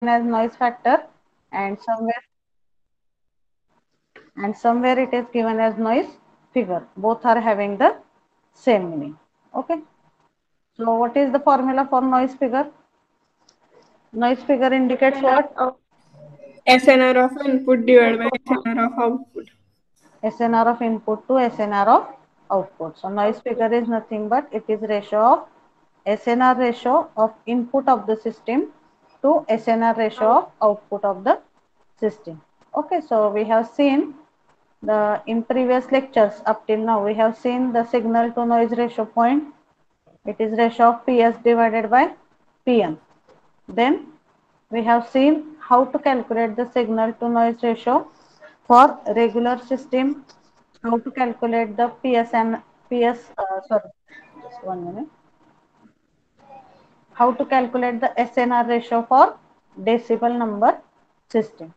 as noise factor, and somewhere it is given as noise figure. Both are having the same meaning. Okay. So what is the formula for noise figure? Noise figure indicates what? of SNR of input divided by SNR of output. SNR of input to SNR of output. So noise figure is nothing but it is ratio of SNR ratio of input of the system to SNR ratio of output of the system. Okay, so we have seen the in previous lectures up till now we have seen the signal to noise ratio point. It is ratio of PS divided by PN. Then we have seen how to calculate the signal to noise ratio for regular system, how to calculate the PS and sorry, just 1 minute, how to calculate the SNR ratio for decibel number system.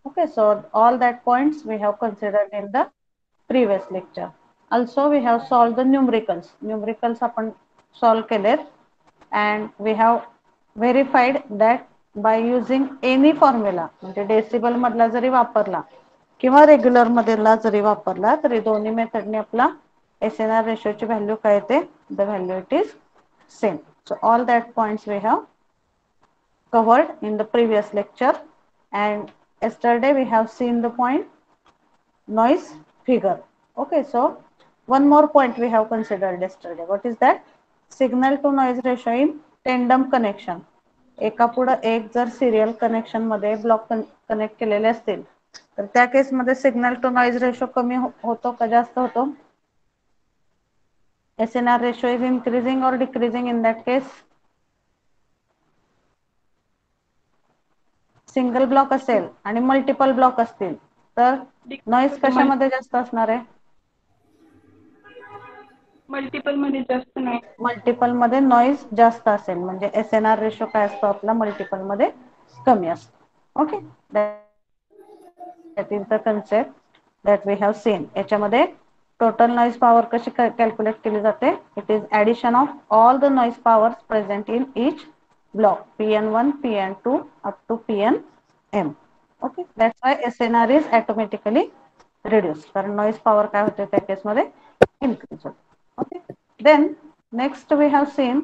Okay, so all that points we have considered in the previous lecture. Also we have solved the numericals आपण solve केलेत, and we have verified that by using any formula म्हणजे decibel मधला जरी वापरला किंवा regular मधला जरी वापरला तरी दोन्ही मेथडने आपला SNR रेशोची व्हॅल्यू काय येते, the value it is same. So all that points we have covered in the previous lecture, and yesterday we have seen the point noise figure. Okay, so one more point we have considered yesterday. What is that? Signal to noise ratio in tandem connection. एका पुढे एक जर serial connection मध्ये block connect केलेले असतील तर त्या केस मध्ये सिग्नल टू नॉइज रेशो कमी होतो का जास्त होतो? SNR ratio is increasing or decreasing in that case? Single block असेल आणि मल्टिपल ब्लॉक असतील तर नॉइज कशामध्ये जास्त असणार आहे? मल्टिपल मध्ये जास्त नाही. मल्टिपल मध्ये नॉइज जास्त असेल म्हणजे SNR रेशो काय असतो आपला मल्टिपल मध्ये कमी असतो. Okay, that is the concept that we have seen. याच्यामध्ये टोटल नॉइज पॉवर कशी कॅल्क्युलेट केली जाते? It is addition of all the noise powers present in each block PN1 PN2 up to PNM. Okay, that's why SNR is automatically reduce, कारण noise power काय होते त्या केसमध्ये increase होते. Okay, then next we have seen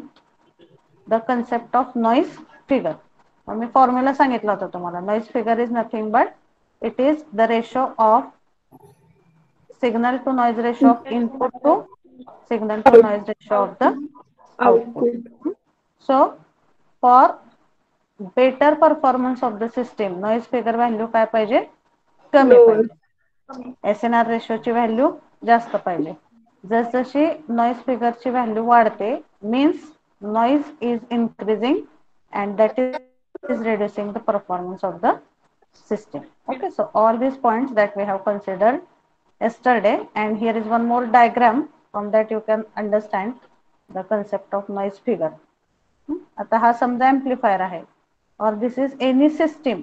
the concept of noise figure. मी formula सांगितला होता तुम्हाला. Noise figure is nothing but it is the ratio of signal to noise ratio of input to signal to noise ratio of the output. So for better performance of the system noise figure value काय पाहिजे? कमी पाहिजे. SNR ratio ची value जास्त पाहिजे. जसजशी noise figure ची value वाढते means noise is increasing and that is reducing the performance of the system. Okay, so all these points that we have considered yesterday, and here is one more diagram from that you can understand the concept of noise figure. आता हा समजा amplifier आहे or this is any system.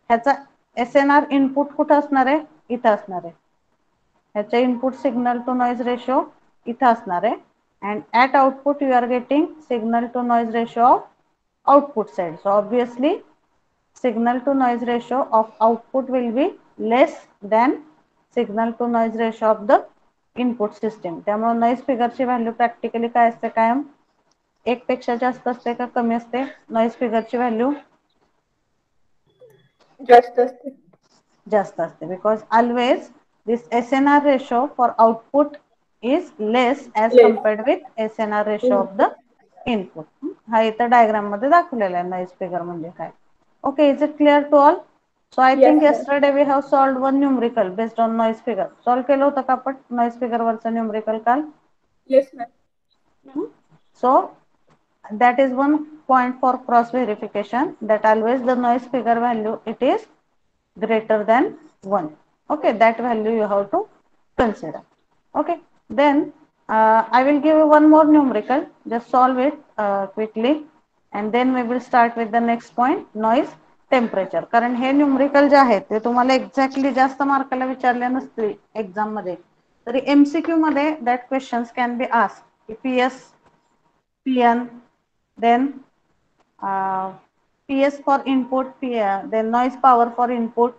ह्याचा SNR input कुठं असणार आहे? इथं असणार आहे. ह्याचा input signal to noise ratio इथं असणार आहे, and at output you are getting signal to noise ratio of output side. So obviously signal to noise ratio of output will be less than signal to noise ratio of the input system. त्यामुळे noise फिगरची value practically काय असते? कायम एक पेक्षा जास्त असते का कमी असते? नॉइज फिगरची व्हॅल्यू जास्त असते. जास्त असते, because always this SNR ratio for output is less as compared with SNR ratio of the input. हा इथं डायग्राम मध्ये दाखवलेला आहे नॉइज फिगर म्हणजे काय. Okay, is it clear to all? So I think yesterday we have solved one numerical based on noise figure. Solve केलं होतं का आपण noise figure वरचं numerical काल? Yes ma'am. So that is one point for cross verification, that always the noise figure value it is greater than 1. Okay, that value you have to consider. Okay, then I will give you one more numerical. Just solve it quickly, and then we will start with the next point, noise temperature. कारण हे numerical जे आहेत ते तुम्हाला exactly जास्त मार्काला विचारले नसतील exam मध्ये, तरी MCQ मध्ये that questions can be asked. PS PN then PS for input, then noise power for input,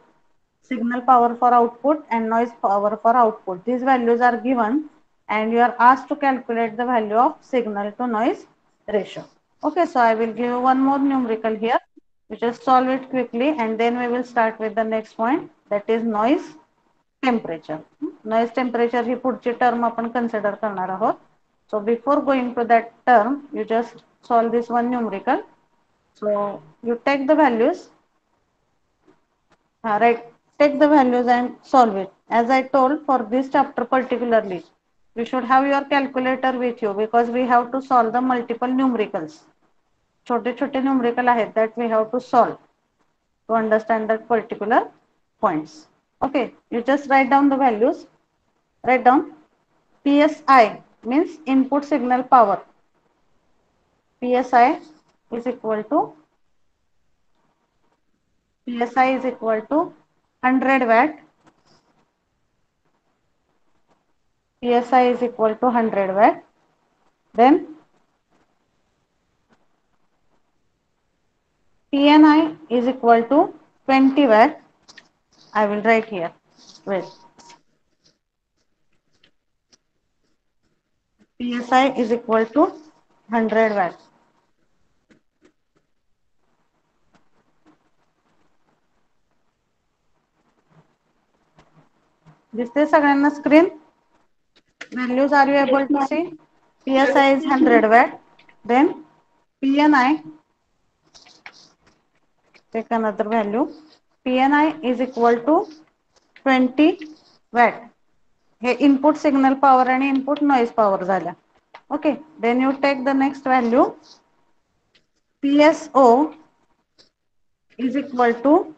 signal power for output, and noise power for output. These values are given and you are asked to calculate the value of signal to noise ratio. Okay, so I will give you one more numerical here. You just solve it quickly and then we will start with the next point, that is noise temperature. Noise temperature ही पुढची term आपण consider करणार आहोत. So before going to that term, you just solve this one numerical. So you take the values, right? Take the values and solve it. As I told, for this chapter particularly, you should have your calculator with you because we have to solve the multiple numericals. छोटे छोटे numerical आहेत that we have to solve to understand that particular points. Okay, you just write down the values. Write down PSI means input signal power. PSI is equal to 100 watt. PSI is equal to 100 watt. Then PNI is equal to 20 watt. I will write here. Wait. PSI is equal to 100 watt. दिसते सगळ्यांना screen? Values are you able to see? PSI is 100 watt. Then PNI, take another value. PNI is equal to 20 watt. हे input signal power आणि input noise power झाल्या. Okay, then you take the next value. PSO is equal to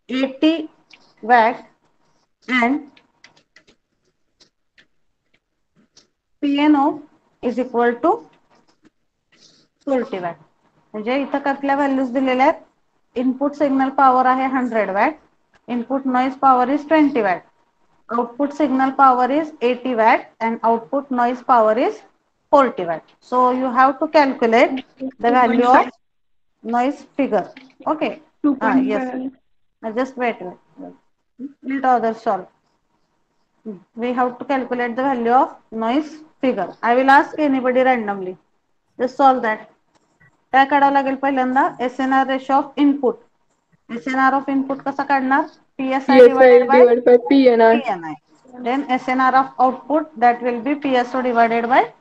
80 watt and PNO is equal to 40 watt. म्हणजे इथं कसल्या values दिलेल्या आहेत? Input signal power आहे 100 watt, input noise power is 20 watt, output signal power is 80 watt and output noise power is 40 watt. So you have to calculate the value of noise figure. Okay. 2.5. Yes. Just wait. Let others solve. We have to calculate the value of noise figure. I will ask anybody randomly. Just solve that. काय काढावं लागेल पहिल्यांदा? SNR ratio of input. SNR of input कसा काढणार? PSI divided by PNI. PNI. Then SNR of output, that will be PSO divided by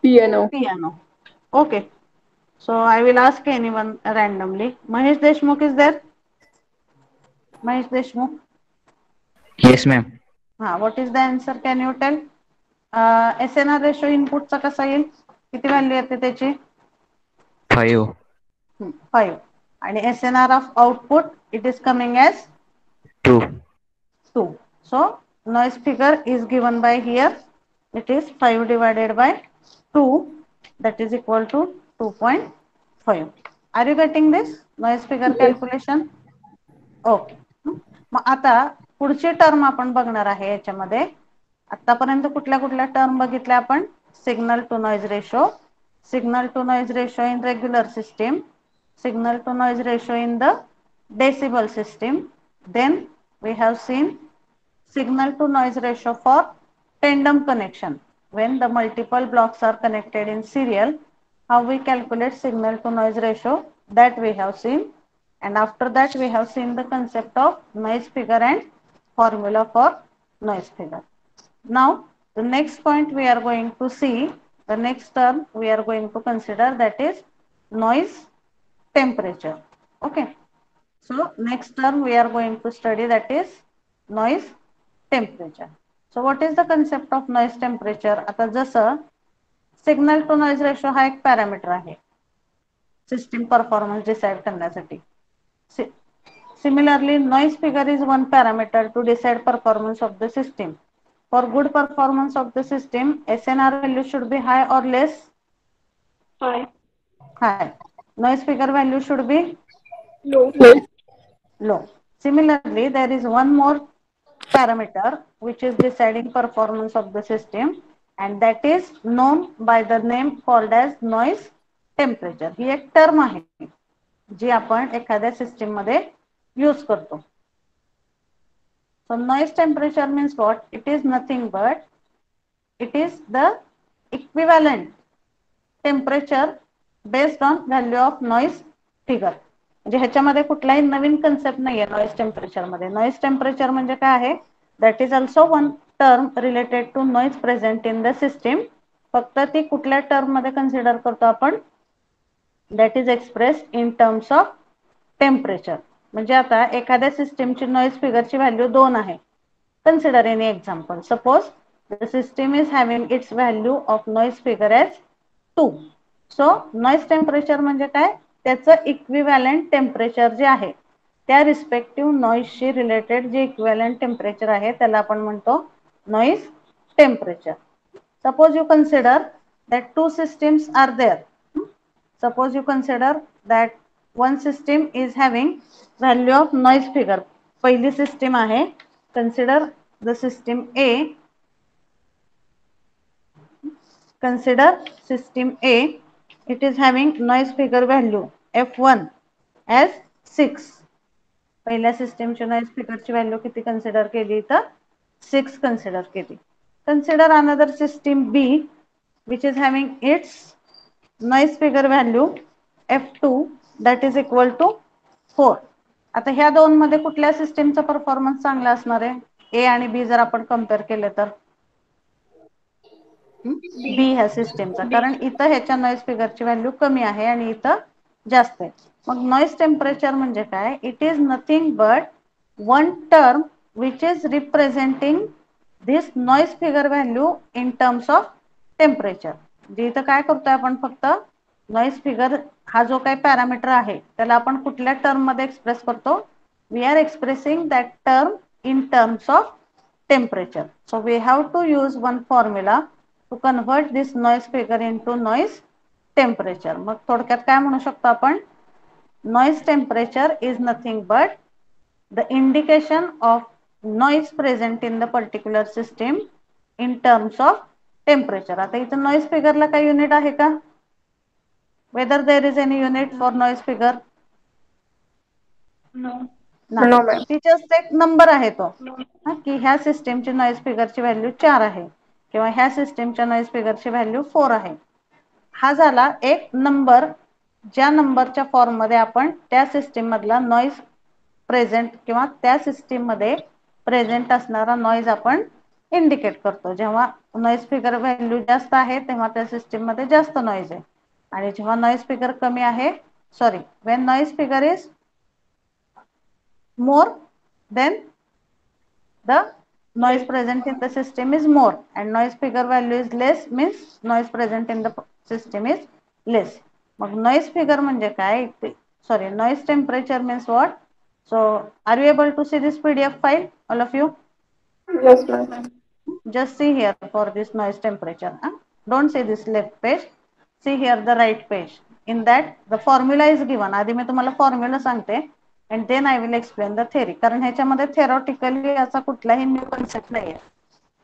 PNO. PNO. Okay. So I will ask anyone randomly. Mahesh Deshmukh is there? Mahesh Deshmukh? Yes, ma'am. What is the answer? Can you tell? SNR ratio input चा कसा येईल? किती value येते त्याची? 5. 5. आणि SNR of output, it is coming as 2. 2. So noise figure is given by here. It is 5 divided by 2, that is equal to 2.5. Are you getting this noise figure calculation? Okay. मग आता पुढची term आपण बघणार आहे याच्यामध्ये. आतापर्यंत कुठल्या कुठल्या टर्म बघितल्या आपण? Signal to noise ratio, signal to noise ratio in regular system, signal to noise ratio in the decibel system. Then we have seen signal to noise ratio for tandem connection. When the multiple blocks are connected in serial, how we calculate signal to noise ratio, that we have seen. And after that we have seen the concept of noise figure and formula for noise figure. Now the next point we are going to see, the next term we are going to consider, that is noise temperature. Okay, so next term we are going to study, that is noise temperature. So what is the concept of noise temperature? आता जसं signal to noise ratio हा एक parameter आहे system performance decide करण्यासाठी. Similarly, noise figure is one parameter to decide performance of the system. For good performance of the system, SNR value should be high or less? High. High. Noise figure value should be Low. low. Similarly, there is one more parameter which is deciding performance of the system, and that is known by the name called as noise temperature. ही एक term आहे. जी आपण एखाद्या system मध्ये use करतो. So noise temperature means what? It is nothing but it is the equivalent temperature based on value of noise figure. म्हणजे ह्याच्यामध्ये कुठलाही नवीन कन्सेप्ट नाहीये नॉइज टेम्परेचर मध्ये. नॉइज टेम्परेचर म्हणजे काय आहे? That is also one term related to noise present in the system. फक्त ती कुठल्या टर्म मध्ये कन्सिडर करतो आपण? That is express in terms of temperature. म्हणजे आता एखाद्या सिस्टीमची नॉइज फिगरची व्हॅल्यू 2 आहे. Consider any example. Suppose the system is having its value of noise figure as 2. So noise temperature म्हणजे काय? त्याचं इक्विव्हॅलंट टेम्परेचर जे आहे त्या रिस्पेक्टिव्ह नॉइजशी रिलेटेड जे इक्विव्हॅलंट टेम्परेचर आहे त्याला आपण म्हणतो noise temperature. Suppose you consider that two systems are there. Suppose you consider that one system is having value of noise figure. पहिली system आहे. Consider the system A. Consider system A. It is having noise figure value F1 as 6. पहिल्या सिस्टीमची noise फिगरची value किती consider केली? तर 6 consider केली. Consider another system B which is having its noise figure value F2 that is equal to 4. आता ह्या दोन मध्ये कुठल्या सिस्टीमचा परफॉर्मन्स चांगला असणार आहे? ए आणि बी जर आपण कंपेअर केले तर बी ह्या सिस्टीमचा, कारण इथं ह्याच्या नॉइज फिगरची व्हॅल्यू कमी आहे आणि इथं जास्त आहे. मग नॉइज टेम्परेचर म्हणजे काय? It is nothing but one term which is representing this noise figure value in terms of temperature. म्हणजे इथं काय करतोय आपण? फक्त नॉइज फिगर हा जो काही पॅरामीटर आहे त्याला आपण कुठल्या टर्म मध्ये एक्सप्रेस करतो? We are expressing that term in terms of temperature. So we have to use one formula to convert this noise figure into noise temperature. मग थोडक्यात काय म्हणू शकतो आपण? Noise temperature is nothing but the indication of noise present in the particular system in terms of temperature. आता इथं noise figure ला काही युनिट आहे का? Whether there is any unit for noise figure? नाही. No, ma'am. ती just एक number आहे तो की ह्या सिस्टीमची नॉइज फिगरची व्हॅल्यू 4 आहे किंवा ह्या सिस्टीमच्या नॉइज फिगरची व्हॅल्यू 4 आहे. हा झाला एक नंबर, ज्या नंबरच्या फॉर्म मध्ये आपण त्या सिस्टीम मधला नॉइज प्रेझेंट किंवा त्या सिस्टीम मध्ये प्रेझेंट असणारा नॉइज आपण इंडिकेट करतो. जेव्हा नॉइज फिगर व्हॅल्यू जास्त आहे तेव्हा त्या सिस्टीम मध्ये जास्त नॉइज आहे आणि जेव्हा नॉइज फिगर कमी आहे, sorry, when noise figure is more then the noise present in the system is more and noise figure value is less means noise present in the system is less. मग noise figure म्हणजे काय? Sorry, noise temperature means what? So are you able to see this PDF file, all of you? Yes, ma'am. Just see here for this noise temperature. Don't see this left page. See here the right page. In that the formula is given. आधी मी तुम्हाला formula सांगते and then I will explain the theory. कारण ह्याच्यामध्ये theoretically असा कुठलाही new concept नाहीये.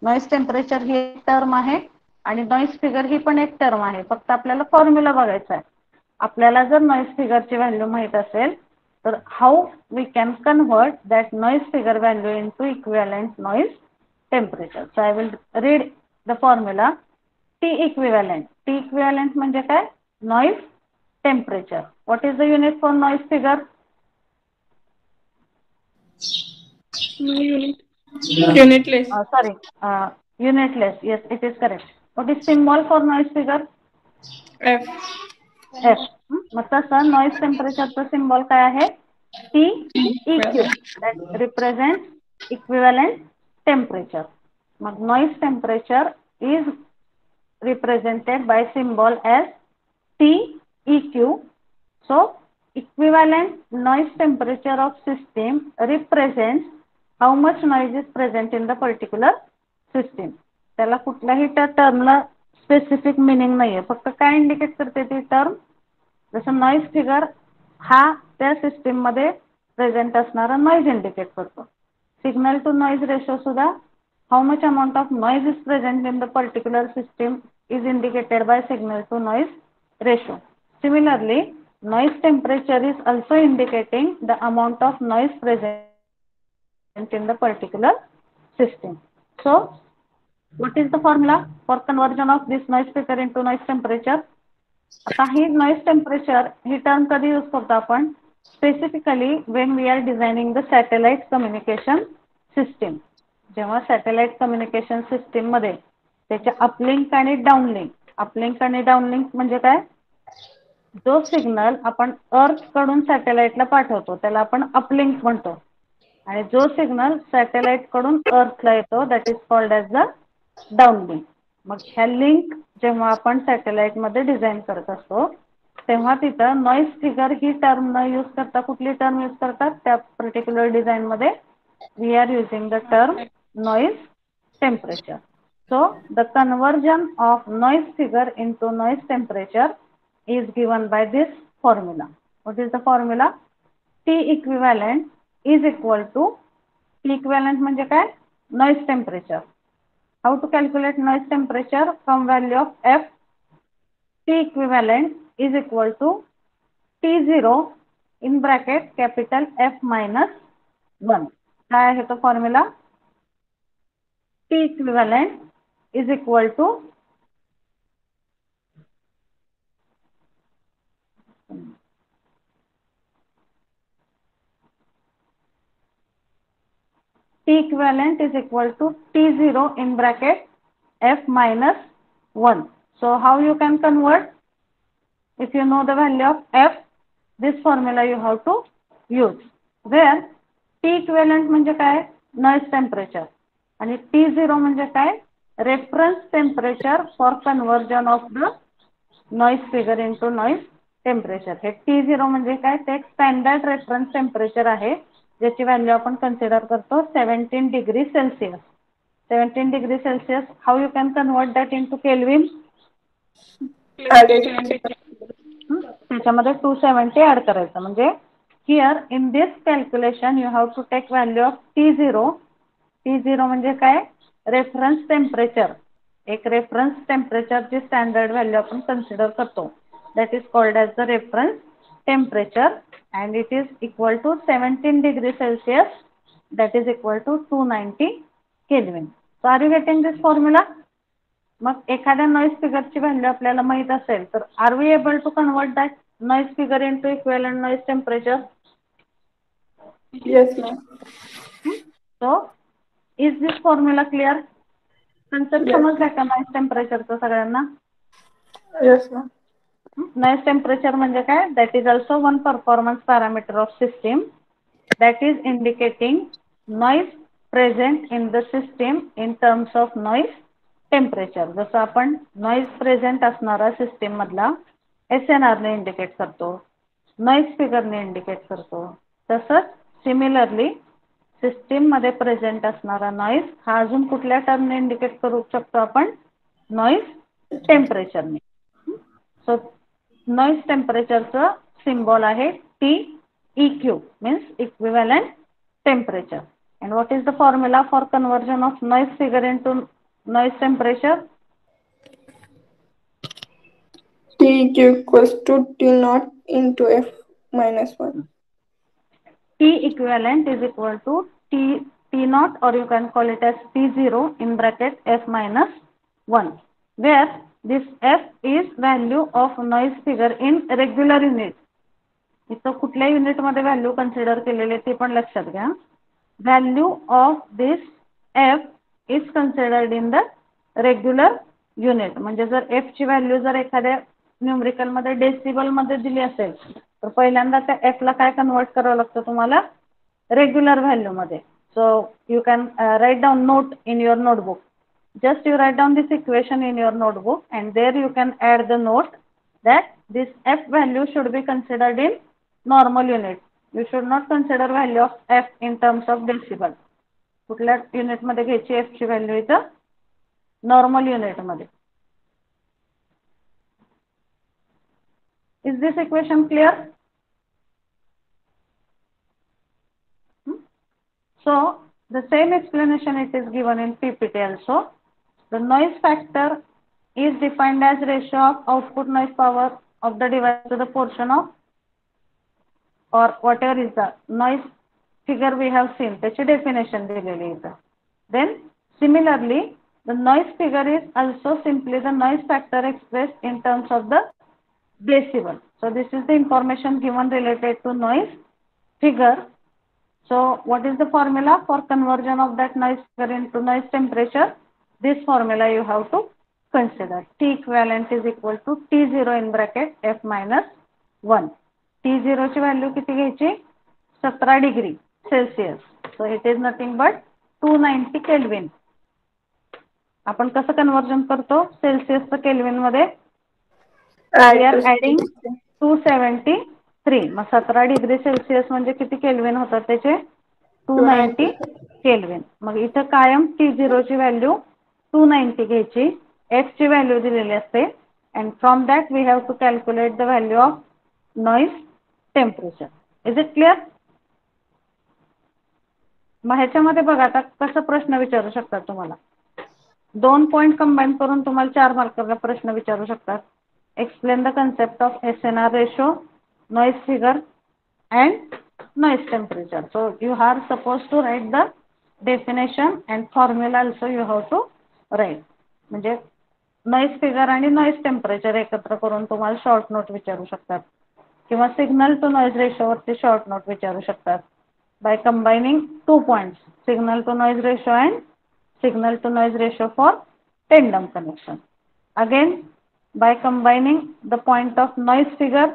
Noise temperature ही एक term आहे आणि नॉइज फिगर ही पण एक टर्म आहे. फक्त आपल्याला फॉर्म्युला बघायचा आहे. आपल्याला जर नॉइज फिगरची व्हॅल्यू माहित असेल तर how we can convert that noise figure value into equivalent noise temperature. So I will read the formula. T equivalent. T equivalent म्हणजे काय? Noise temperature. What is the unit for noise figure? Unitless. Sorry, unitless. Yes, it is correct. What is symbol for noise figure? F. F. मग तसं noise temperature चा symbol काय आहे? T EQ. That represents equivalent temperature. मग noise temperature is represented by symbol as T EQ. So equivalent noise temperature of system represents how much noise is present in the particular system. त्याला कुठल्याही त्या टर्मला specific meaning नाहीये. फक्त काय indicate करते ती term? जसं नॉइज फिगर हा त्या सिस्टीम मध्ये प्रेझेंट असणारा नॉइज इंडिकेट करतो. सिग्नल टू नॉइज रेशो सुद्धा how much amount of noise is present in the particular system is indicated by signal to noise ratio. Similarly, noise temperature is also indicating the amount of noise present in the particular system. So what is the formula for conversion of this noise figure into noise temperature? आता ही noise temperature ही term कधी use करतो आपण? Specifically when we are designing the satellite communication system. जेव्हा satellite communication system मध्ये त्याच्या uplink आणि downlink म्हणजे काय? जो सिग्नल आपण अर्थ कडून सॅटेलाइटला पाठवतो त्याला आपण अपलिंक म्हणतो आणि जो सिग्नल सॅटेलाइट कडून अर्थला येतो that is called as the downlink. मग ह्या लिंक जेव्हा आपण सॅटेलाइट मध्ये डिझाईन करत असतो तेव्हा तिथं नॉइज फिगर ही टर्म न यूज करता कुठली टर्म यूज करतात त्या पर्टिक्युलर डिझाईन मध्ये? We are using the term noise temperature. So the conversion of noise figure into noise temperature is given by this formula. What is the formula? T equivalent is equal to T equivalent म्हणजे काय? Noise temperature. How to calculate noise temperature? From value of F, T equivalent is equal to T0 in bracket capital F minus 1. काय आहे तो formula? T equivalent is equal to T0 in bracket F minus 1. So how you can convert? If you know the value of F, this formula you have to use. Where T equivalent म्हणजे काय? Noise temperature. आणि T0 म्हणजे काय? Reference temperature for conversion of the noise figure into noise temperature. हे T0 म्हणजे काय? ते एक स्टँडर्ड रेफरन्स टेम्परेचर आहे ज्याची व्हॅल्यू आपण कन्सिडर करतो 17 degree Celsius. 17 degree Celsius how you can convert that into kelvin? त्याच्यामध्ये 270 ऍड करायचं. म्हणजे here in this calculation you have to take value of T0. T0 म्हणजे काय? Reference temperature. एक रेफरन्स टेम्परेचरची स्टँडर्ड व्हॅल्यू आपण कन्सिडर करतो that is called as the reference temperature and it is equal to 17 degree Celsius that is equal to 290 kelvin. So are you getting this formula? मग एखाद्या noise फिगरची value आपल्याला माहित असेल तर are we able to convert that noise figure into equivalent noise temperature? Yes, ma'am. So is this formula clear? Concept समजला का noise टेम्परेचरचा सगळ्यांना? Yes, ma'am. नॉइज टेम्परेचर म्हणजे काय? That is also one performance parameter of system that is indicating noise present in the system in terms of noise temperature. जसं आपण noise present असणारा system मधला SNR ने इंडिकेट करतो, noise फिगरने indicate करतो, तसंच सिमिलरली सिस्टीम मध्ये प्रेझेंट असणारा नॉइज हा अजून कुठल्या टर्मने इंडिकेट करू शकतो आपण? नॉइज टेम्परेचरने. सो नॉइज टेम्परेचरचं सिम्बॉल आहे TEQ means equivalent temperature. And what is the formula for conversion of noise figure into noise temperature? TEQ equals to T0 into F minus 1. T equivalent is equal to T0 or you can call it as T0 in bracket F minus 1, where this F is value of noise figure in regular unit. इथं कुठल्या unit मध्ये value consider केलेले ते पण लक्षात घ्या. Value of this F is considered in the regular unit. म्हणजे जर F ची व्हॅल्यू जर एखाद्या न्यूमरिकल मध्ये डेसिबल मध्ये दिली असेल तर पहिल्यांदा त्या F ला काय कन्वर्ट करावं लागतं तुम्हाला? रेग्युलर व्हॅल्यू मध्ये. So you can write down note in your notebook. Just you write down this equation in your notebook and there you can add the note that this F value should be considered in normal unit. You should not consider value of F in terms of decibel. कुठल्या unit मध्ये घ्यायची F ची value? इथं normal unit मध्ये. Is this equation clear? So the same explanation it is given in PPT also. The noise factor is defined as ratio of output noise power of the device to the portion of or whatever is the noise figure we have seen, त्याची definition दिलेली इथं. Then similarly the noise figure is also simply the noise factor expressed in terms of the decibel. So this is the information given related to noise figure. So what is the formula for conversion of that noise figure into noise temperature? This formula you have to consider. T equivalent is equal to T0 in bracket F minus 1. T0 ची value किती घ्यायची? 17 degree Celsius. So it is nothing but 290 kelvin. आपण कसं conversion करतो सेल्सिअसचं kelvin मध्ये? We are adding 273. मग 17 degree Celsius म्हणजे किती केल्विन होतात त्याचे? 290 केल्विन. मग इथं कायम T0 ची व्हॅल्यू 290 घ्यायची. F ची व्हॅल्यू दिलेली असते and from that we have to calculate the value of noise temperature. Is it clear? मग ह्याच्यामध्ये बघा आता कसं प्रश्न विचारू शकतात तुम्हाला. 2 पॉइंट कंबाईन करून तुम्हाला 4 मार्काचा प्रश्न विचारू शकतात. Explain the concept of SNR ratio, noise figure and noise temperature. So you are supposed to write the definition and formula also you have to write. म्हणजे नॉइज फिगर आणि नॉइज टेम्परेचर एकत्र करून तुम्हाला शॉर्ट नोट विचारू शकतात किंवा signal to noise ratio वरती short note विचारू शकतात by combining 2 points, signal to noise ratio and signal to noise ratio for tandem connection. Again by combining the point of noise figure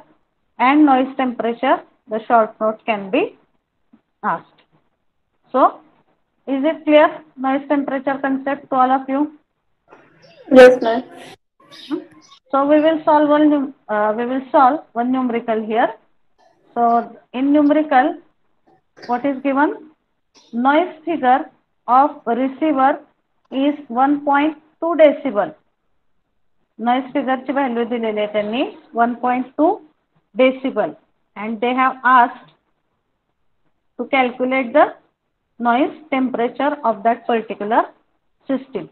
and noise temperature, the short note can be asked. So is it clear noise temperature concept to all of you? Yes, ma'am. So we will solve one numerical here. So in numerical, what is given? Noise figure of receiver is 1.2 decibel. Noise figure ची value दिलेली आहे त्यांनी 1.2 decibel and they have asked to calculate the noise temperature of that particular system.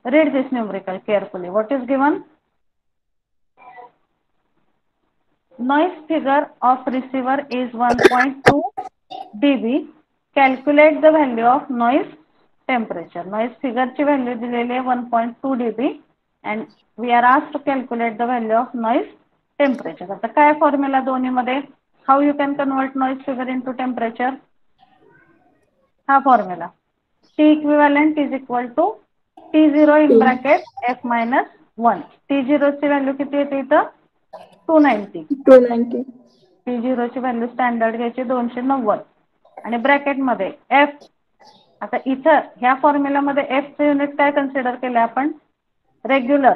Read this numerical carefully. What is given? Noise figure of receiver is 1.2 dB. Calculate the value of noise temperature. Noise figure ची value दिलेली आहे 1.2 dB and we are asked to calculate the value of noise temperature. आता काय formula दोन्ही मध्ये? How you can convert noise figure into temperature? हा formula T equivalent is equal to T0 in bracket F minus 1. T0 ची value किती येते इथं? 290. 290. T0 ची व्हॅल्यू स्टँडर्ड घ्यायची 290 आणि ब्रॅकेट मध्ये F. आता इथं ह्या फॉर्म्युला मध्ये F चे युनिट काय कन्सिडर केले आपण? रेग्युलर.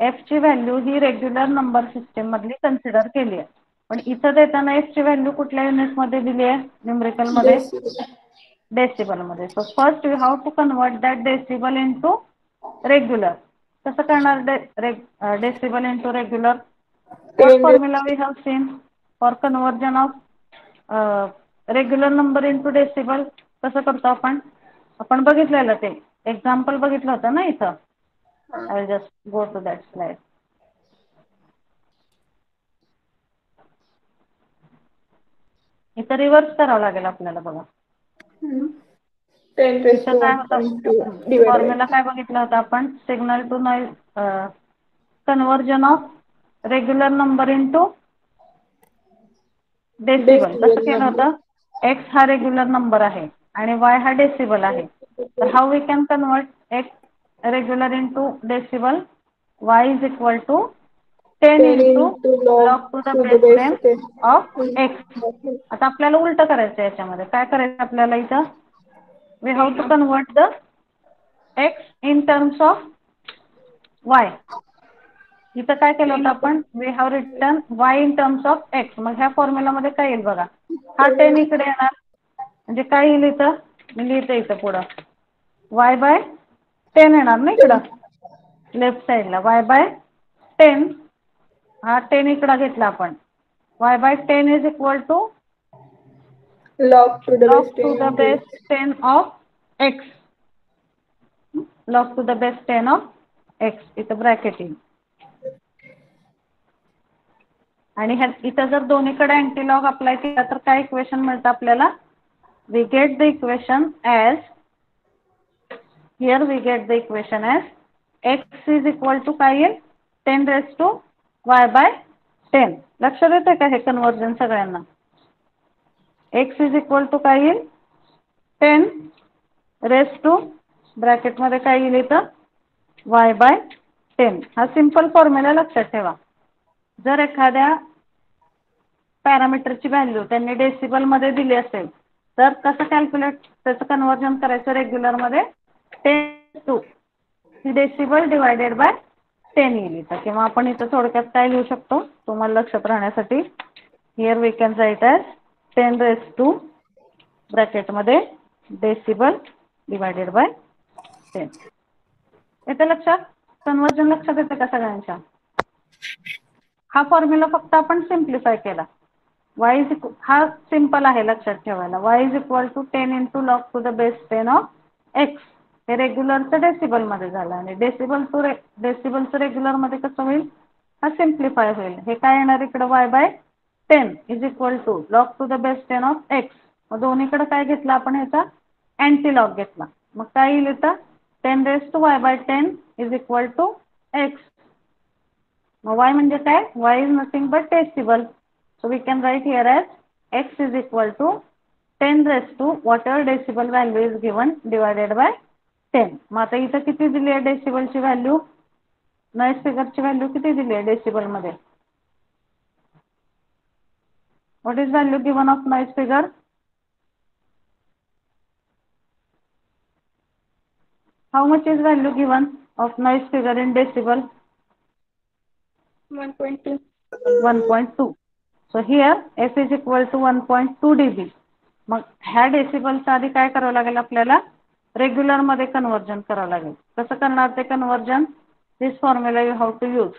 F ची व्हॅल्यू ही रेग्युलर नंबर सिस्टीम मधली कन्सिडर केली आहे. पण इथं देताना F ची व्हॅल्यू कुठल्या युनिट मध्ये दिली आहे? न्यूमरिकल मध्ये डेसिबल मध्ये. So first we have to convert that decibel into regular. कसं करणार decibel into regular? What formula we have seen for conversion of regular number into decibel? कसं करतो आपण बघितलेलं ते एक्झाम्पल बघितलं होतं ना इथं. I will just go to that slide. इथं रिव्हर्स करावं लागेल आपल्याला बघा. 10 raised to इथं काय 1.2 होतं? divided फॉर्म्युला काय बघितलं होतं आपण? Signal to noise conversion of regular number into decibel. कसं केलं होतं? X हा रेग्युलर नंबर आहे आणि Y हा डेसिबल आहे. तर how we can convert X regular into decibel? Y is equal to 10 into log to the base 10 of X. आता आपल्याला उलट करायचं याच्यामध्ये. काय करायचं आपल्याला इथं? We have to convert the X in terms of Y. इथं काय केलं होतं आपण? We have written Y in terms of X. मग ह्या फॉर्म्युला मध्ये काय येईल बघा? हा 10 इकडे येणार म्हणजे काय येईल इथं? मी लिहिते इथं पुढं Y by 10 येणार ना इकडं लेफ्ट साईडला. Y by 10 हा 10 इकडं घेतला आपण. Y by 10 is equal to log to the base 10 log to the into base 10 of X. Log to the base 10 of X. इथं ब्रॅकेट येईल. आणि इथं जर दोन्हीकडे अँटीलॉग अप्लाय केला तर काय इक्वेशन मिळतं आपल्याला? We get the equation as, here we get the equation as x is equal to काय येईल? 10⁻⁻10. लक्षात येते का हे कन्वर्जन सगळ्यांना? x इज इक्वल टू काय येईल? 10⁻⁻, ब्रॅकेटमध्ये काय येईल इथं? y/10. हा सिंपल फॉर्म्युला लक्षात ठेवा. जर एखाद्या पॅरामीटरची व्हॅल्यू त्यांनी डेसिबल मध्ये दिली असेल तर कसं कॅल्क्युलेट त्याचं कन्वर्जन करायचं रेग्युलर मध्ये? 10 डेसिबल डिवायडेड बाय 10 येईल इथं. किंवा आपण इथं थोडक्यात काय लिहू शकतो तुम्हाला लक्षात राहण्यासाठी? Here we can write as 10⁻⁻, ब्रॅकेटमध्ये डेसिबल डिवायडेड बाय 10. येते लक्षात? कन्वर्जन लक्षात येते का सगळ्यांच्या? हा फॉर्म्युला फक्त आपण सिम्प्लिफाय केला. हा सिंपल आहे लक्षात ठेवायला. y is equal to 10 into log to the base 10 of x. हे रेग्युलरचं डेसिबल मध्ये झालं आणि डेसिबलचं रेग्युलर मध्ये कसं होईल? हा सिम्प्लिफाय होईल. हे काय येणार इकडे? y/10 is equal to log to the base 10 of x. मग दोन्हीकडे काय घेतलं आपण? ह्याचा अँटीलॉग घेतला. मग काय येईल इथं? 10⁻⁻10 इज इक्वल टू x. मग y म्हणजे काय? y is nothing but decibel. So we can write here as x is equal to 10⁻, whatever decibel value is given divided by 10. मग आता इथं किती दिली आहे डेसिबलची व्हॅल्यू? नॉइज फिगरची व्हॅल्यू किती दिली आहे डेसिबल मध्ये? What is value given of noise figure? How much is value given of noise figure in decibel? 1.2. 1.2. So here f is equal to 1.2 dB. मग ह्या डेसिबलच्या आधी काय करावं लागेल आपल्याला? रेग्युलर मध्ये कन्वर्जन करावं लागेल. कसं करणार ते conversion? This formula you have to use.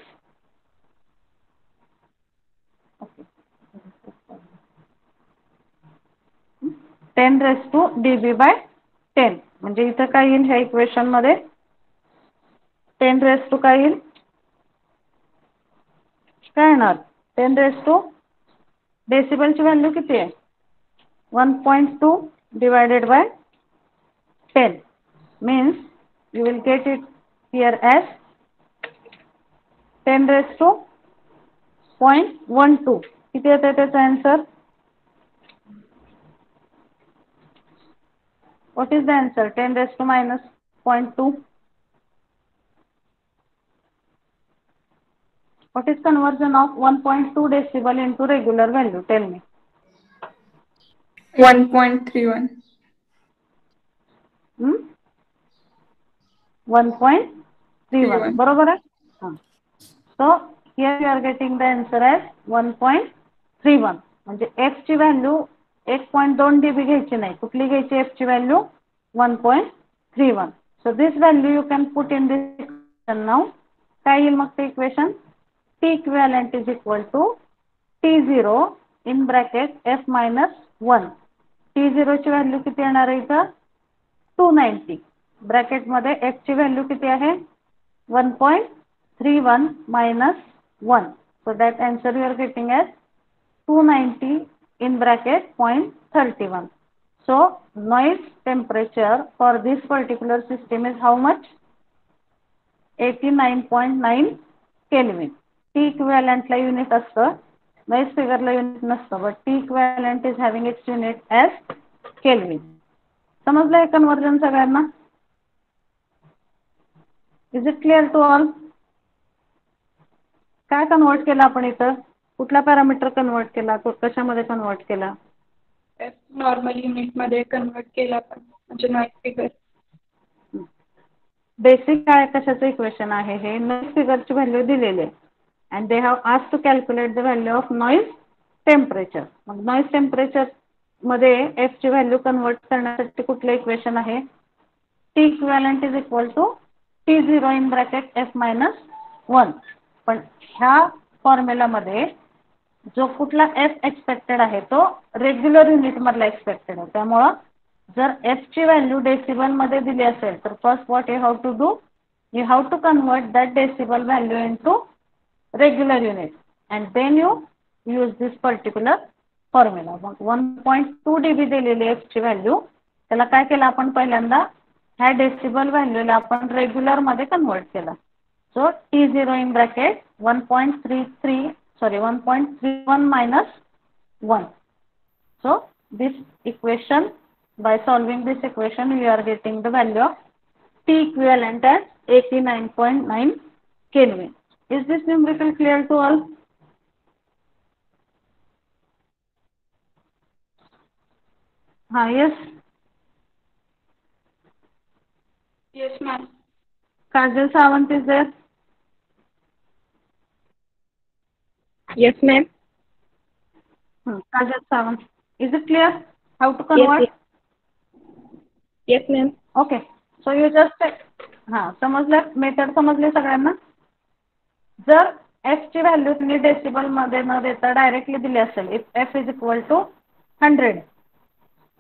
10⁻⁻10 म्हणजे इथं काय येईल ह्या इक्वेशन मध्ये? 10⁻, काय येईल? काय येणार? 10⁻, डेसिबलची व्हॅल्यू किती आहे? 1.2 divided by 10 means you will get it here as 10⁻².12. किती येते त्याचा answer? What is the answer? 10⁻⁻0.2. What is conversion of 1.2 decibel into regular value? Tell me. 1.31. 1.31. बरोबर आहे? So here you are getting the answer as 1.31. म्हणजे f ची value 1.2 dB घ्यायची नाही. कुठली घ्यायची f ची value? 1.31. So this value you can put in this equation now. काय येईल मग ते equation? T equivalent is equal to T0 in bracket f minus 1. T0 ची व्हॅल्यू किती येणार आहे इथं? 290. ब्रॅकेट मध्ये f ची व्हॅल्यू किती आहे? 1.31 minus 1. So that answer you are getting as 290 in bracket 0.31. So noise temperature for this particular system is how much? 89.9 Kelvin. T equivalent ला युनिट असतं, noise figure ला युनिट नसतं, but T equivalent is having its unit as Kelvin. समजलं हे conversion सगळ्यांना? Is it clear to all? काय convert केलं आपण इथं? कुठला पॅरामीटर कन्वर्ट केला? कशामध्ये कन्वर्ट केला? नॉर्मल युनिट मध्ये कन्वर्ट केला पण म्हणजे नॉइज फिगर. बेसिक काय कशाचं इक्वेशन आहे हे? नॉइज फिगरची व्हॅल्यू दिलेली आहे and they have asked to calculate the value of noise temperature. मग noise temperature मध्ये f ची व्हॅल्यू कन्वर्ट करण्यासाठी कुठलं इक्वेशन आहे? T equivalent is equal to T0 in bracket f minus 1. पण ह्या फॉर्म्युला मध्ये जो कुठला f एक्सपेक्टेड आहे तो रेग्युलर युनिट मधला एक्सपेक्टेड आहे. त्यामुळं जर f ची व्हॅल्यू डेसिबल मध्ये दिली असेल तर first what you have to do? You have to convert that decibel value into regular unit and then you use this particular formula. मग 1.2 dB दिलेली f ची व्हॅल्यू, त्याला काय केलं आपण पहिल्यांदा, ह्या डेसिबल व्हॅल्यूला आपण रेग्युलर मध्ये कन्वर्ट केला. So T0 in bracket 1.31 minus 1. So this equation, by solving this equation we are getting the value of T equivalent as 89.9 Kelvin. Is this numerical clear to all? Yes. Yes, ma'am. Kajal Sawant is there? Yes, ma'am. Kajal Sawant. Is it clear how to convert? Yes, ma'am. Okay. So you just समजलं, method समजले सगळ्यांना. जर f ची value तुम्ही decibel मध्ये न देता directly दिली असेल, if f is equal to 100,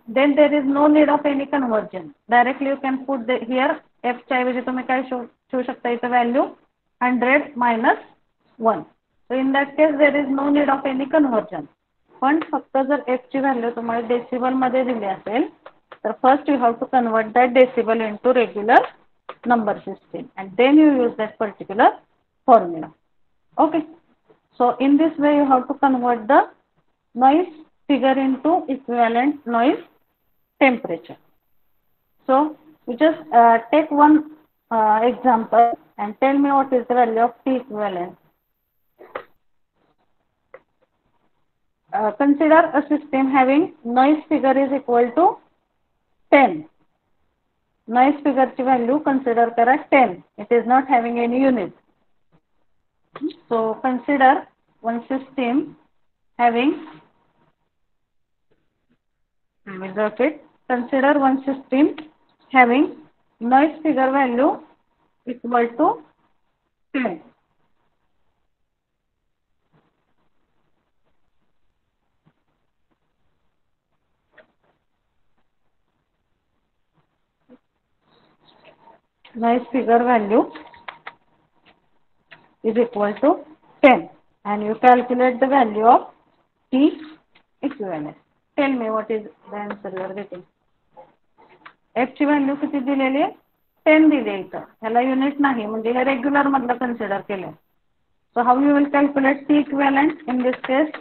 then there is no need of any conversion. Directly you can put here f च्या ऐवजी तुम्ही काय ठेवू शकता इथे value 100 minus 1. So in that case there is no need of any conversion. पण फक्त जर f ची व्हॅल्यू तुम्हाला डेसिबल मध्ये दिली असेल, तर first you have to convert that decibel into regular number system and then you use that particular formula. Okay. So in this way you have to convert the noise figure into equivalent noise temperature. So you just take one example and tell me what is the value of T equivalent. Consider a system having noise figure is equal to 10. Noise figure ची value consider करा 10. It is not having any unit. So consider one system having, consider one system having noise figure value equal to 10. Noise figure value is equal to 10 and you calculate the value of T equivalent. Tell me what is the answer you are getting. F ची value किती दिलेली आहे, 10 दिली आहे इथं, ह्याला unit नाही म्हणजे हे रेग्युलर मधलं कन्सिडर केलं. So how you will calculate T equivalent in this case?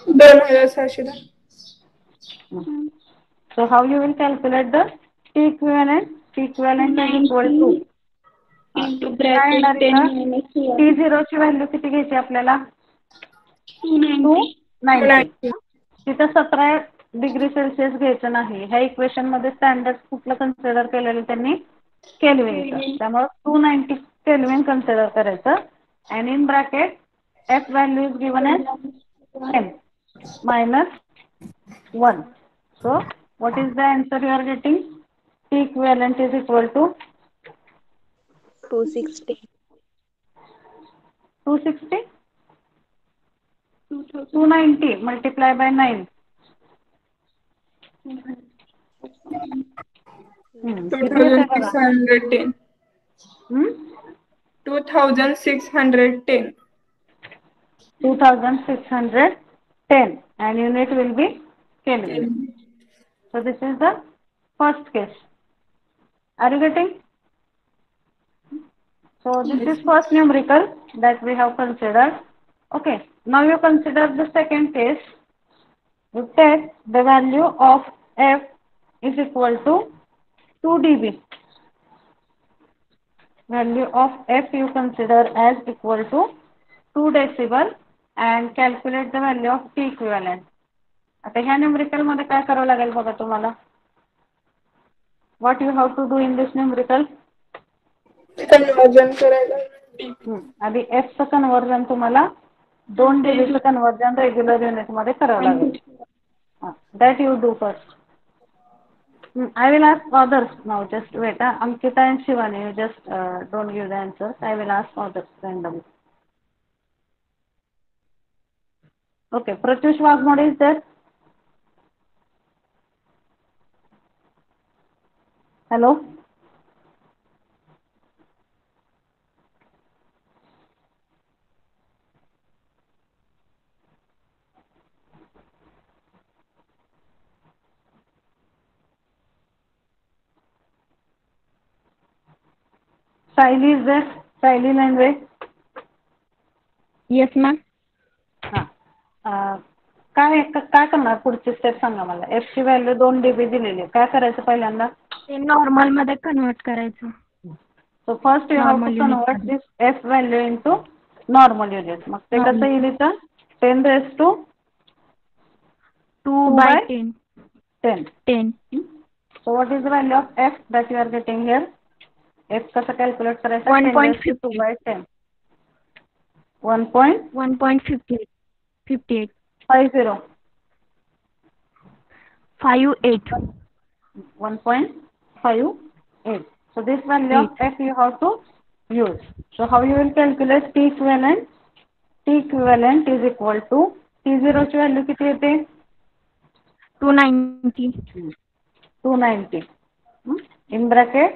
2610. So how you will calculate the T equivalent? T equivalent is equal to into bracket 10 minus 1. T0 ची व्हॅल्यू किती घ्यायची आपल्याला, 290. तिथं 17 डिग्री सेल्सिअस घ्यायचं नाही. ह्या equation मध्ये standard कुठलं कन्सिडर केलेलं त्यांनी, केल्विन. त्यामुळे 290 केल्विन कन्सिडर करायचं and in bracket f value is given as 10 minus 1. So what is the answer you are getting? T equivalent is equal to 260. 260, 290 multiply by 9. 2610. 2610. 2610 and unit will be Kelvin. So this is the first case. Are you getting? So this is first numerical that we have considered. Okay. Now you consider the second case. You take the value of f is equal to 2 dB. Value of f you consider as equal to 2 decibel and calculate the value of T equivalent. आता ह्या numerical मध्ये काय करावं लागेल बघा तुम्हाला. What you have to do in this numerical? Conversion करायला. आधी f चं कन्वर्जन तुम्हाला 2 dB चं कन्वर्जन रेग्युलर युनिट मध्ये करावं लागेल. That you do first. I will ask others now. Just wait. Ankita and Shivani, you just don't give the answers. I will ask others randomly. Okay. Pratyush Wagmode is there? Hello? Sayali is there, Sayali language. Yes ma'am. हां काय करणार पुढची step सांगा मला. F ची value 2 dB दिलेली आहे, काय करायचं पहिल्यांदा. ते नॉर्मल मध्ये कन्वर्ट करायचं. So first you have to Normal unit convert मध्ये. This F value into normal unit. मग ते कसं Normal. येईल इथं 10⁻². 2/10. 10. 10. So what is the value of f that you are getting here? f कसं कॅल्क्युलेट करायचं. 1.58. 10⁻²/10. 1.58. 1.58. 58. 58. 58. 1.58. So this value of 8. f you have to use. So how you will calculate T equivalent? T equivalent is equal to T0 ची value किती येते. 290. 290. In bracket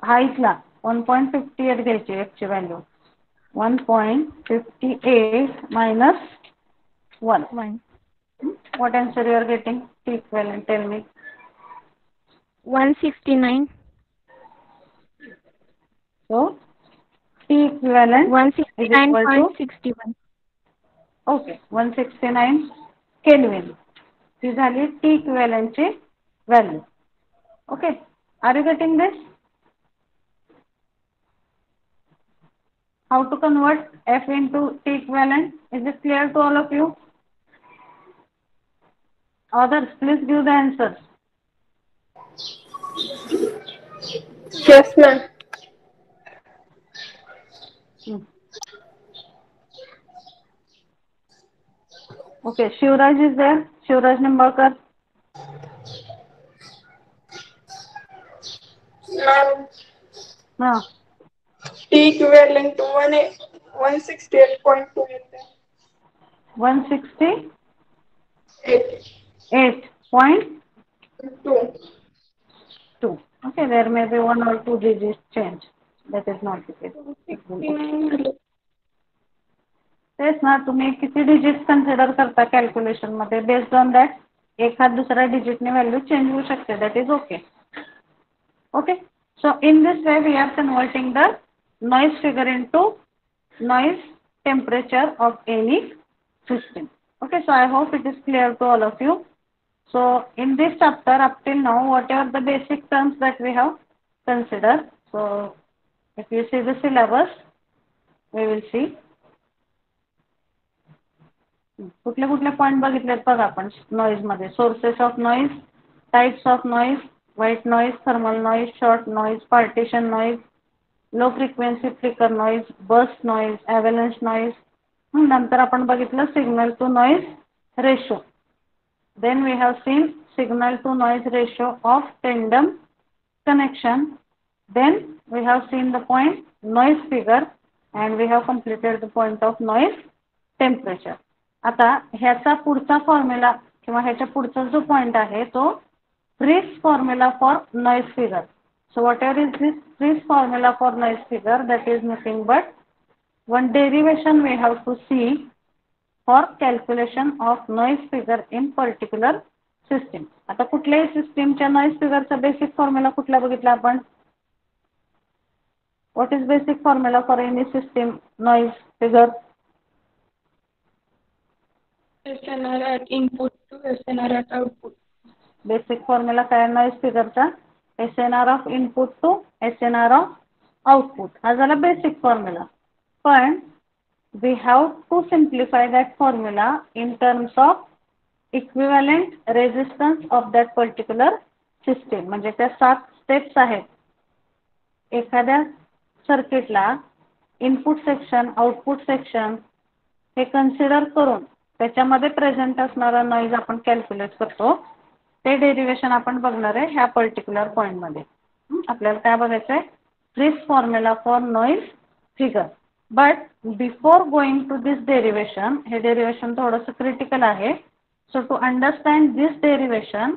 हा इथला 1.58 घ्यायची f ची value. 1.58 minus 1. 1. What answer you are getting? T equivalent, tell me. 169. So T equivalent is equal to 169.61. okay 169 Kelvin. ही झाली T equivalent ची value. Okay, are you getting this? How to convert f into T equivalent? Is it clear to all of you? Others, please give the answers. Yes, ma'am. Okay, Shivraj is there. Shivraj Nimbalkar. Ma'am, हाँ T equivalent to 168.2 येते. 168.2. 2. Okay, there may be 1 or 2 digits change. That is not the case. 69 तेच ना, तुम्ही किती digits consider करता calculation मध्ये. Based on that एखाद दुसऱ्या डिजिटने व्हॅल्यू चेंज होऊ शकते. That is okay. Okay, so in this way we are converting the noise figure into noise temperature of any system. Okay, so I hope it is clear to all of you. So in this chapter up till now, whatever the basic terms that we have considered, so if you see the syllabus, we will see कुठले कुठले point बघितलेत बघा आपण noise मध्ये. Sources of noise, types of noise, white noise, thermal noise, short noise, partition noise, low frequency flicker noise, burst noise, avalanche noise. नंतर आपण बघितलं signal to noise ratio. Then we have seen signal to noise ratio of tandem connection. Then we have seen the point noise figure and we have completed the point of noise temperature. आता ह्याचा पुढचा formula किंवा ह्याच्या पुढचा जो point आहे तो Friis formula for noise figure. So whatever is this Friis formula for noise figure, that is nothing but one derivation we have to see for calculation of noise figure in particular system. आता कुठल्याही सिस्टीमच्या noise figure चा basic formula कुठला बघितला आपण. What is basic formula for any system noise figure? SNR at input to SNR at output. Basic formula काय noise figure चा. SNR of input to SNR of output हा झाला basic formula. पण we have to simplify that formula in terms of equivalent resistance of that particular system. म्हणजे त्या 7 steps आहेत. एखाद्या सर्किटला इनपुट सेक्शन, आउटपुट सेक्शन हे कन्सिडर करून त्याच्यामध्ये प्रेझेंट असणारा नॉइज आपण कॅल्क्युलेट करतो. ते डेरिवेशन आपण बघणार आहे ह्या पर्टिक्युलर पॉइंट मध्ये. आपल्याला काय बघायचं आहे. Friis formula for noise figure. But before going to this derivation, हे डेरिवेशन थोडंसं क्रिटिकल आहे. So to understand this derivation,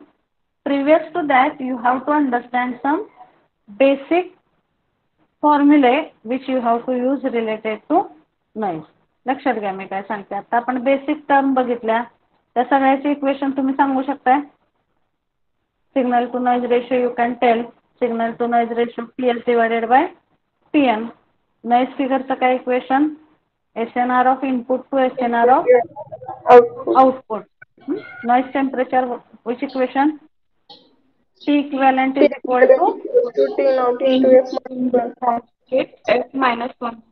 previous to that you have to understand some basic फॉर्म्युले which you have to use related to noise. लक्षात घ्या मी काय सांगते. आता आपण बेसिक टर्म बघितल्या, त्या सगळ्याचे इक्वेशन तुम्ही सांगू शकताय. Signal to noise ratio you can tell signal to noise ratio PS divided by PN. Noise फिगरचं काय equation? SNR of input to SNR of Output. output. Noise temperature, which equation? T equivalent is equal to T naught into F minus 1. F minus 1.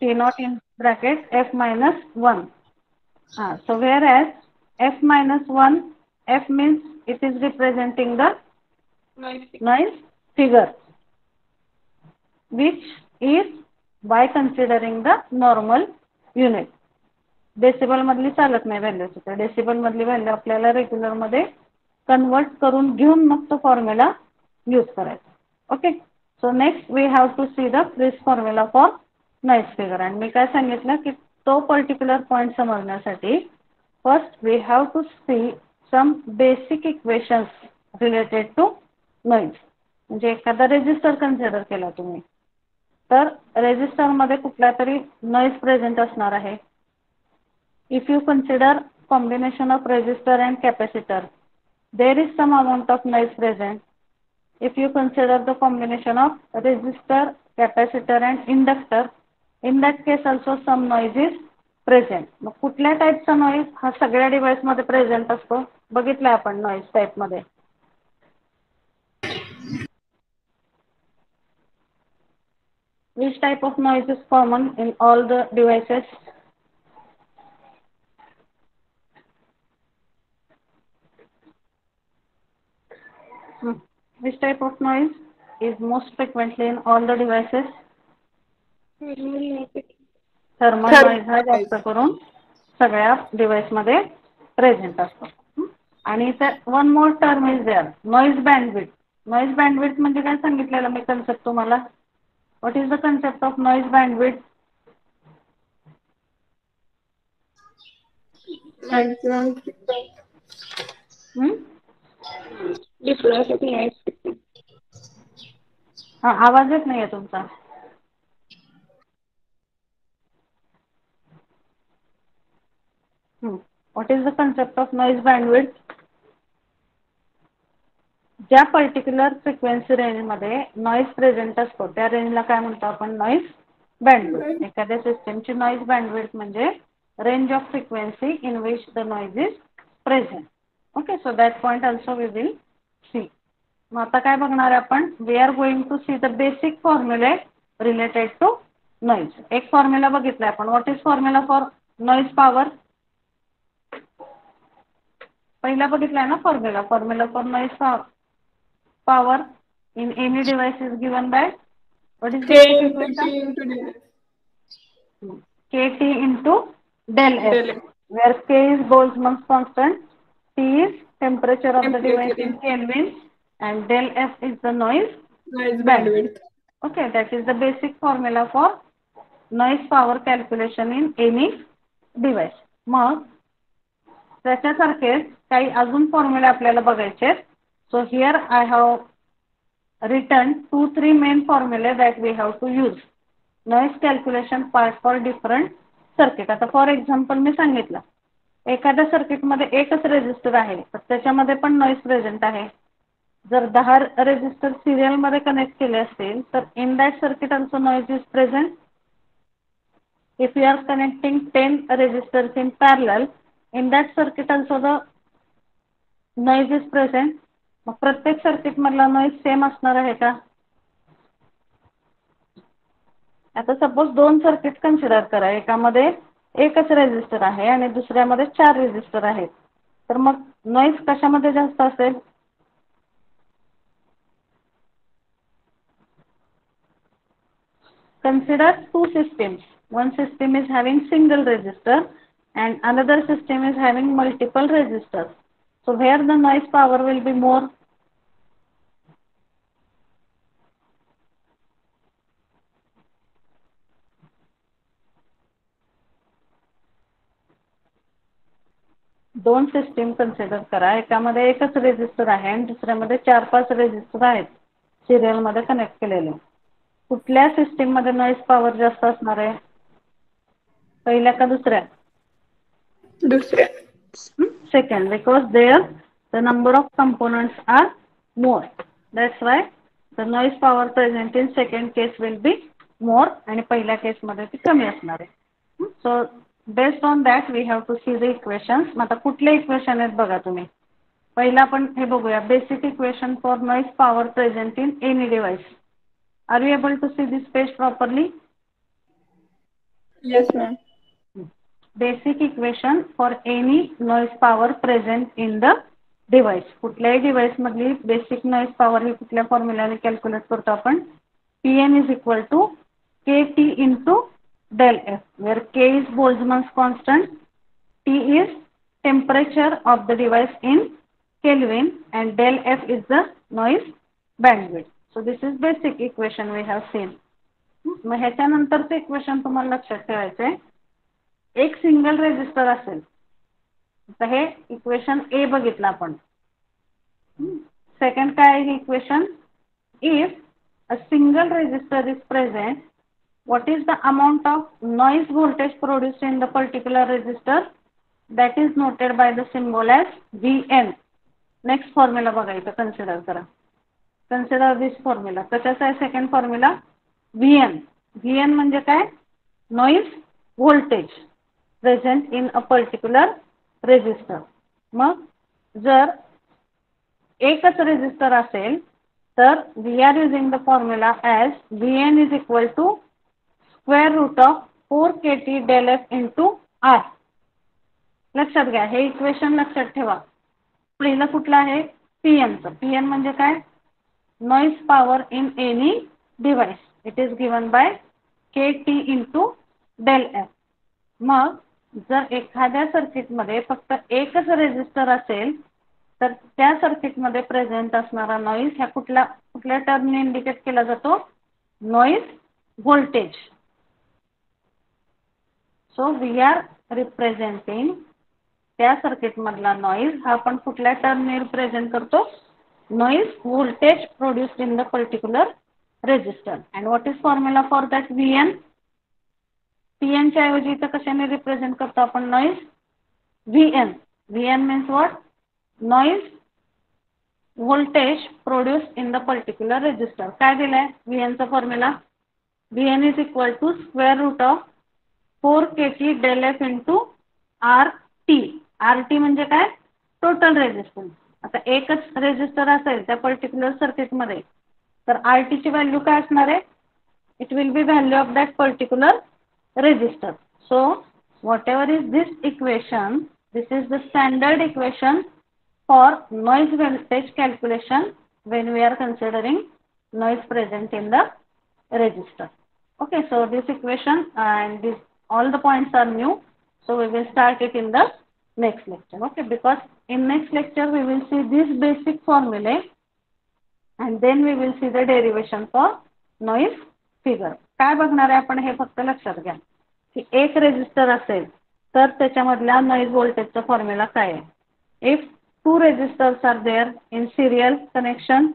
T naught in bracket F minus 1. So whereas F minus 1, F means it is representing the noise figure, which is by considering the normal unit. Decibel मधली चालत नाही value, तर decibel मधली value आपल्याला regular मध्ये convert करून घेऊन मग तो फॉर्म्युला यूज करायचा. Okay, so next we have to see the Friis formula for noise figure. आणि मी काय सांगितलं की तो पर्टिक्युलर पॉइंट समजण्यासाठी first we have to see some basic equations related to noise. म्हणजे एखादा रेजिस्टर कन्सिडर केला तुम्ही, तर रेजिस्टर मध्ये कुठला तरी नॉइज प्रेझेंट असणार आहे. If you consider combination of resistor and capacitor, there is some amount of noise present. If you consider the combination of resistor, capacitor and inductor, in that case also some noise is present. मग कुठल्या टाइपचा noise हा सगळ्या device मध्ये present असतो? बघितलं आपण noise type मध्ये. Which type of noise is common in all the devices? Which type of noise is most frequently in all the devices? Thermal noise हा जास्त करून सगळ्या डिव्हाइस मध्ये प्रेझेंट असतो. आणि इथे one more term is there, noise bandwidth. Noise bandwidth म्हणजे काय सांगितलेलं मी कन्सेप्ट तुम्हाला? What is the concept of noise bandwidth? Maximum. Difference of noise. हा, आवाज येत नाहीये तुमचा. What is the concept of noise bandwidth? ज्या पर्टिक्युलर फ्रिक्वेन्सी रेंज मध्ये नॉइज प्रेझेंट असतो त्या रेंजला काय म्हणतो आपण? Noise bandwidth. एखाद्या सिस्टमची नॉइज बँडविड्थ म्हणजे range of frequency in which the noise is present. Okay, so that point also we will see. मग आता काय बघणार आहे आपण? We are going to see the basic फॉर्म्युले रिलेटेड टू नॉइज. एक फॉर्म्युला बघितलाय आपण. What is formula for noise power? पहिला बघितलाय ना formula. Formula for noise power in any device is given by what is the K basic into equation? T into D. KT into del F, Del F. where K is Boltzmann's constant, T is temperature of the device Temperature. in Kelvin, and del F is the noise Noise bandwidth. bandwidth. Okay, that is the basic formula for noise power calculation in any device. मग त्याच्यासारखेच काही अजून formula आपल्याला बघायचे. So here I have written 2-3 main formulae that we have to use. Noise calculation part for different circuit. आता for example मी सांगितलं एखाद्या circuit मध्ये एकच रेजिस्टर आहे तर त्याच्यामध्ये पण नॉइज प्रेझेंट आहे. जर 10 रेजिस्टर सिरियल मध्ये कनेक्ट केले असतील तर in that circuit also noise is present. If you are connecting 10 resistors in parallel, in that circuit also the noise is present. मग प्रत्येक सर्किट मधला नॉइज सेम असणार आहे का? आता सपोज 2 सर्किट कन्सिडर करा. एकामध्ये एकच रेजिस्टर आहे आणि दुसऱ्यामध्ये 4 रेजिस्टर आहेत. तर मग नॉइज कशामध्ये जास्त असेल? Consider 2 systems. One system is having single resistor and another system is having multiple resistors. So where the noise power will be more? दोन सिस्टीम कन्सिडर करा. एकामध्ये एकच रेजिस्टर आहे आणि दुसऱ्यामध्ये 4-5 रेजिस्टर आहेत सिरियल मध्ये कनेक्ट केलेले. कुठल्या सिस्टीम मध्ये नॉइज पॉवर जास्त असणार आहे? पहिल्या का दुसऱ्या? दुसऱ्या. Second, because there the number of components are more. That's why the noise power present in second case will be मोर आणि पहिल्या केसमध्ये ती कमी असणार आहे. So based on that we have to see the equations. आता कुठले इक्वेशन आहेत बघा तुम्ही. पहिला आपण हे बघूया, basic equation for noise power present in any device. Are you able to see this page properly? Yes, ma'am. Basic equation for any noise power present in the device. कुठल्याही डिव्हाइस मधली basic noise power ही कुठल्या फॉर्म्युलाने calculate करतो आपण? Pn is equal to Kt into del F, where K is Boltzmann's constant, T is temperature of the device in Kelvin, and del F is the noise bandwidth. So this is basic equation we have seen. मग ह्याच्यानंतरचं equation तुम्हाला लक्षात ठेवायचं आहे. एक single resistor असेल तर हे equation ए बघितलं आपण. सेकंड काय आहे equation? If a single resistor is present, what is the amount of noise voltage produced in the particular resistor? That is noted by the symbol as Vn. Next formula बघायचं, consider करा. Consider this formula. कशाचा आहे second formula? Vn. Vn म्हणजे काय? Noise voltage present in a particular resistor. मग जर एकच resistor असेल तर we are using the formula as Vn is equal to square root of 4 kT del F into R. लक्षात घ्या, हे इक्वेशन लक्षात ठेवा. पहिलं कुठलं आहे? Pn चं. Pn म्हणजे काय? Noise power in any device. It is given by kT into del F. मग जर एखाद्या सर्किटमध्ये फक्त एकच रेजिस्टर असेल तर त्या सर्किटमध्ये प्रेझेंट असणारा नॉइज ह्या कुठल्या टर्मने इंडिकेट केला जातो? Noise voltage. So we are representing त्या सर्किट मधला नॉइज हा आपण कुठल्या टर्मने रिप्रेझेंट करतो? Noise voltage produced in the particular resistor. And what is formula for that? Vn. Pn च्या ऐवजी इथं कशाने रिप्रेझेंट करतो आपण noise? Vn. Vn means what? Noise voltage produced in the particular resistor. काय दिलंय Vn चा formula? Vn is equal to square root of 4 kT del F into RT. RT म्हणजे काय? Total resistance. आता एकच रेजिस्टर असेल त्या पर्टिक्युलर सर्किट मध्ये तर RT ची व्हॅल्यू काय असणार आहे? It will be value of that particular resistor. So whatever is this equation, this is the standard equation for noise voltage calculation when we are considering noise present in the resistor. Okay, so this equation and this all the points are new, so we will start it in the next lecture. Okay, because in next lecture we will see this basic formula and then we will see the derivation for noise figure. काय बघणार आहे आपण हे फक्त लक्षात घ्या की एक रेजिस्टर असेल तर त्याच्यामधल्या नॉइज व्होल्टेजचा फॉर्म्युला काय आहे. If two resistors are there in serial connection,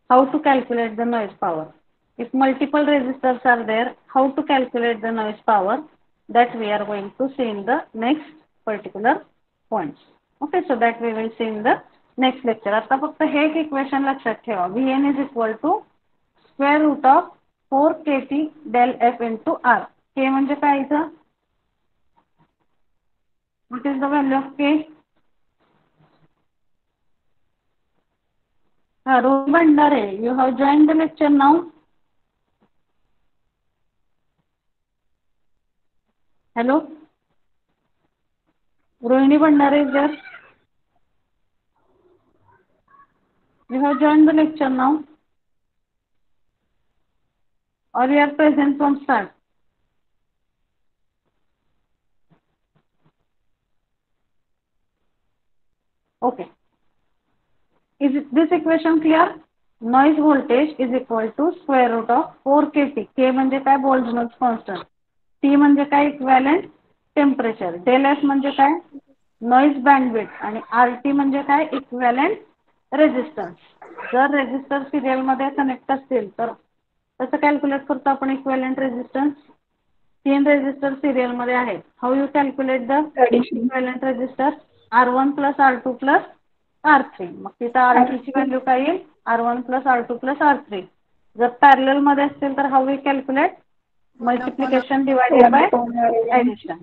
how to calculate the noise power? If multiple resistors are there, how to calculate the noise power? That we are going to see in the next particular points. Okay, so that we will see in the next lecture. आता फक्त हे एक equation लक्षात ठेवा. Vn is equal to square root of 4 kT del F into R. K म्हणजे काय इथं? What is the value of K? Rohini Bhandare, you have joined the lecture now. Hello, Rohini Bhandare is there. You have joined the lecture now, or you are present from start? Okay. Is this equation clear? Noise voltage is equal to square root of 4 kT. K म्हणजे काय? Boltzmann's constant. T म्हणजे काय? Equivalent temperature. del F म्हणजे काय? Noise bandwidth. आणि RT म्हणजे काय? Equivalent resistance. जर रेजिस्टर सिरियल मध्ये कनेक्ट असतील तर कसं कॅल्क्युलेट करतो आपण इक्विव्हॅलेंट रेजिस्टन्स? 3 रेजिस्टर सिरियल मध्ये आहेत. How you calculate the equivalent resistor? R1 plus R2 plus R3. मग तिथं RT ची व्हॅल्यू काय येईल? R1 plus R2 plus R3. जर पॅरलल मध्ये असतील तर how we calculate? Multiplication divided by addition.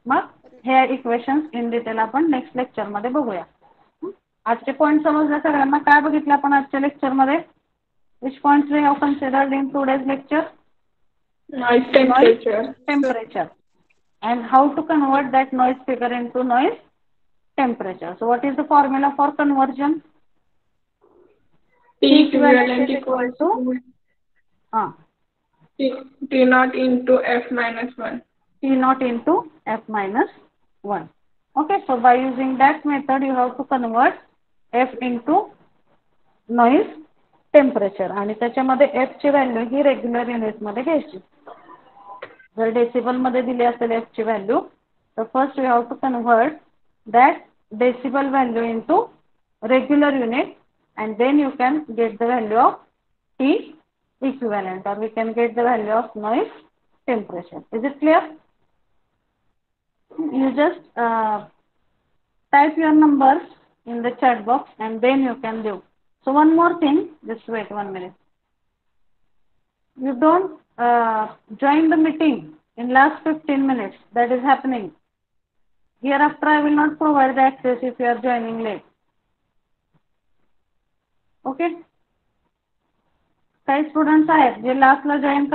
मग हे इक्वेशन्स इन डिटेल आपण नेक्स्ट लेक्चर मध्ये बघूया. आजचे पॉईंट समजले सगळ्यांना? काय बघितलं आपण आजच्या लेक्चर मध्ये? Which points we have considered in today's lecture? Noise temperature. Temperature and how to convert that noise figure into noise temperature. So what is the formula for conversion? T equivalent equals to T naught into F minus 1. T naught into F minus 1. Okay, so by using that method you have to convert F into noise temperature आणि त्याच्यामध्ये F ची value ही regular unit मध्ये घ्यायची. जर decibel मध्ये दिली असेल F ची व्हॅल्यू तर first you have to convert that decibel value into regular unit and then you can get the value of T equivalent or we can get the value of noise temperature. Is it clear? You just type your numbers in the chat box and then you can do. So one more thing, just wait 1 minute. You don't join the meeting in last 15 minutes. That is happening. Hereafter I will not provide the access if you are joining late. Okay. काही students आहेत जे लास्टला join